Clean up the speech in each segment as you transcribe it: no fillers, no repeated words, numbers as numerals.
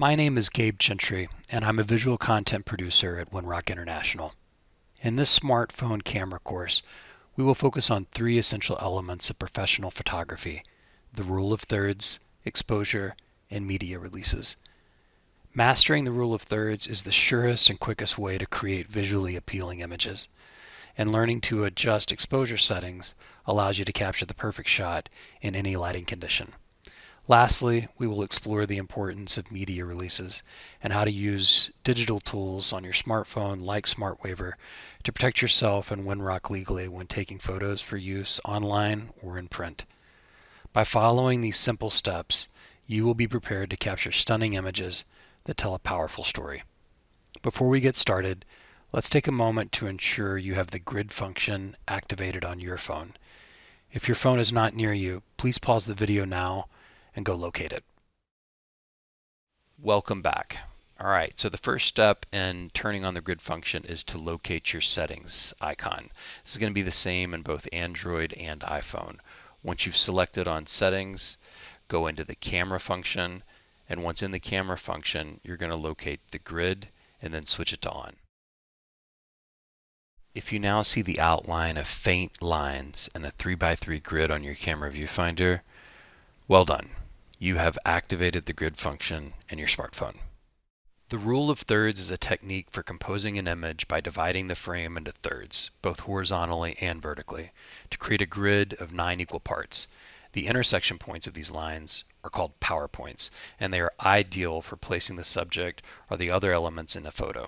My name is Gabe Gentry, and I'm a visual content producer at Winrock International. In this smartphone camera course, we will focus on three essential elements of professional photography: the rule of thirds, exposure, and media releases. Mastering the rule of thirds is the surest and quickest way to create visually appealing images, and learning to adjust exposure settings allows you to capture the perfect shot in any lighting condition. Lastly, we will explore the importance of media releases and how to use digital tools on your smartphone like Waiver to protect yourself and Winrock legally when taking photos for use online or in print. By following these simple steps, you will be prepared to capture stunning images that tell a powerful story. Before we get started, let's take a moment to ensure you have the grid function activated on your phone. If your phone is not near you, please pause the video now and go locate it. Welcome back. All right, so the first step in turning on the grid function is to locate your settings icon. This is going to be the same in both Android and iPhone. Once you've selected on settings, go into the camera function, and once in the camera function, you're going to locate the grid and then switch it to on. If you now see the outline of faint lines and a 3x3 grid on your camera viewfinder, well done. You have activated the grid function in your smartphone. The rule of thirds is a technique for composing an image by dividing the frame into thirds, both horizontally and vertically, to create a grid of 9 equal parts. The intersection points of these lines are called power points, and they are ideal for placing the subject or the other elements in a photo.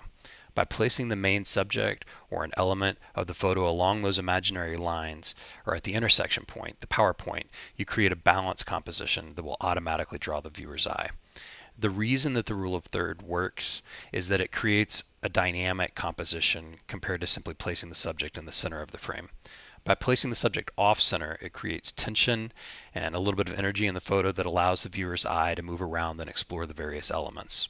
By placing the main subject or an element of the photo along those imaginary lines or at the intersection point, the power point, you create a balanced composition that will automatically draw the viewer's eye. The reason that the rule of third works is that it creates a dynamic composition compared to simply placing the subject in the center of the frame. By placing the subject off-center, it creates tension and a little bit of energy in the photo that allows the viewer's eye to move around and explore the various elements.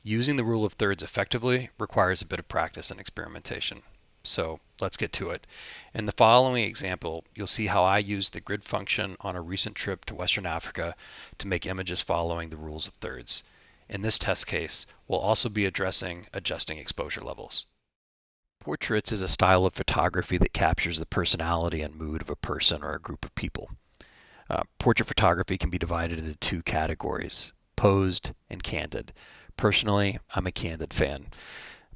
Using the rule of thirds effectively requires a bit of practice and experimentation. So let's get to it. In the following example, you'll see how I used the grid function on a recent trip to Western Africa to make images following the rules of thirds. In this test case, we'll also be addressing adjusting exposure levels. Portraits is a style of photography that captures the personality and mood of a person or a group of people. Portrait photography can be divided into two categories: posed and candid. Personally, I'm a candid fan.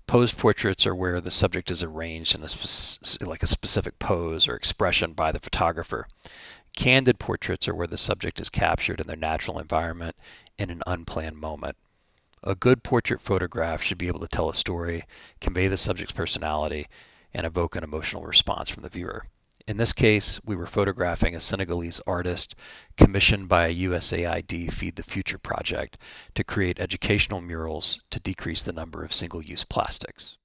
Posed portraits are where the subject is arranged in a specific pose or expression by the photographer. Candid portraits are where the subject is captured in their natural environment in an unplanned moment. A good portrait photograph should be able to tell a story, convey the subject's personality, and evoke an emotional response from the viewer. In this case, we were photographing a Senegalese artist commissioned by a USAID Feed the Future project to create educational murals to decrease the number of single-use plastics.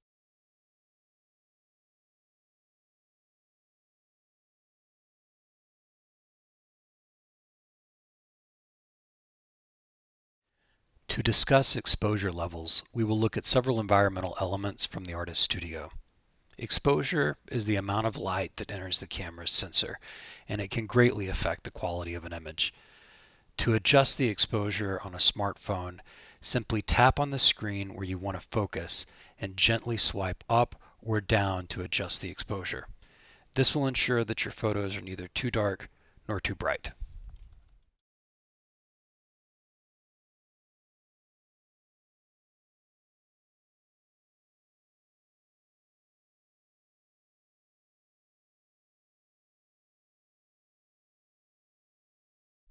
To discuss exposure levels, we will look at several environmental elements from the artist's studio. Exposure is the amount of light that enters the camera's sensor, and it can greatly affect the quality of an image. To adjust the exposure on a smartphone, simply tap on the screen where you want to focus and gently swipe up or down to adjust the exposure. This will ensure that your photos are neither too dark nor too bright.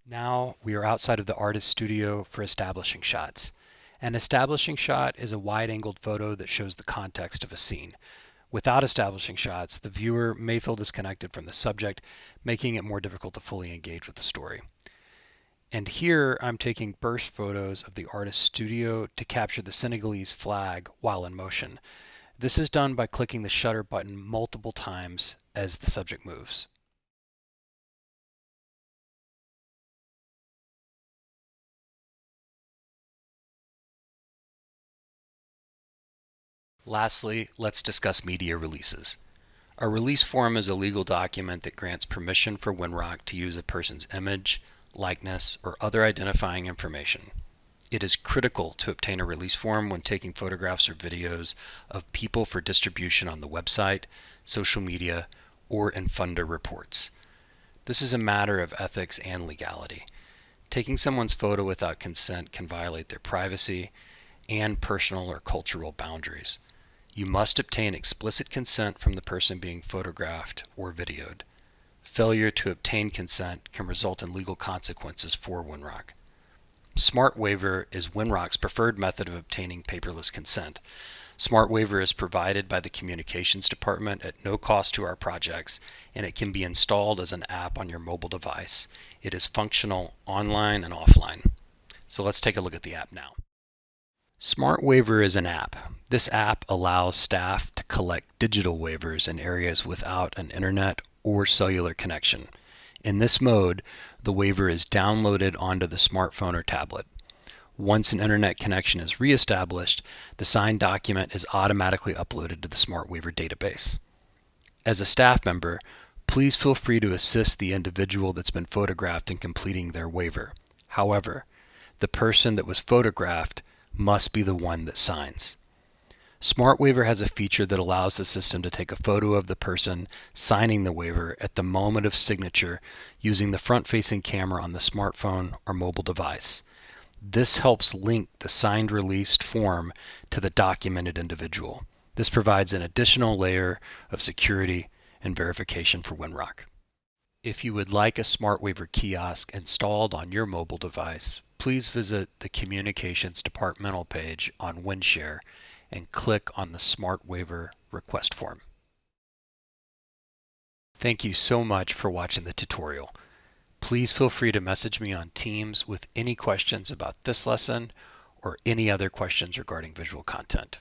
Now we are outside of the artist's studio for establishing shots. An establishing shot is a wide-angled photo that shows the context of a scene. Without establishing shots, the viewer may feel disconnected from the subject, making it more difficult to fully engage with the story. And here I'm taking burst photos of the artist's studio to capture the Senegalese flag while in motion. This is done by clicking the shutter button multiple times as the subject moves. Lastly, let's discuss media releases. A release form is a legal document that grants permission for Winrock to use a person's image, likeness, or other identifying information. It is critical to obtain a release form when taking photographs or videos of people for distribution on the website, social media, or in funder reports. This is a matter of ethics and legality. Taking someone's photo without consent can violate their privacy and personal or cultural boundaries. You must obtain explicit consent from the person being photographed or videoed. Failure to obtain consent can result in legal consequences for Winrock. Smart Waiver is Winrock's preferred method of obtaining paperless consent. Smart Waiver is provided by the communications department at no cost to our projects, and it can be installed as an app on your mobile device. It is functional online and offline. So let's take a look at the app now. Smart Waiver is an app. This app allows staff to collect digital waivers in areas without an internet or cellular connection. In this mode, the waiver is downloaded onto the smartphone or tablet. Once an internet connection is reestablished, the signed document is automatically uploaded to the Smart Waiver database. As a staff member, please feel free to assist the individual that's been photographed in completing their waiver. However, the person that was photographed must be the one that signs. Smart Waiver has a feature that allows the system to take a photo of the person signing the waiver at the moment of signature using the front-facing camera on the smartphone or mobile device. This helps link the signed released form to the documented individual. This provides an additional layer of security and verification for Winrock. If you would like a Smart Waiver kiosk installed on your mobile device, please visit the Communications Departmental page on WinShare and click on the Smart Waiver request form. Thank you so much for watching the tutorial. Please feel free to message me on Teams with any questions about this lesson or any other questions regarding visual content.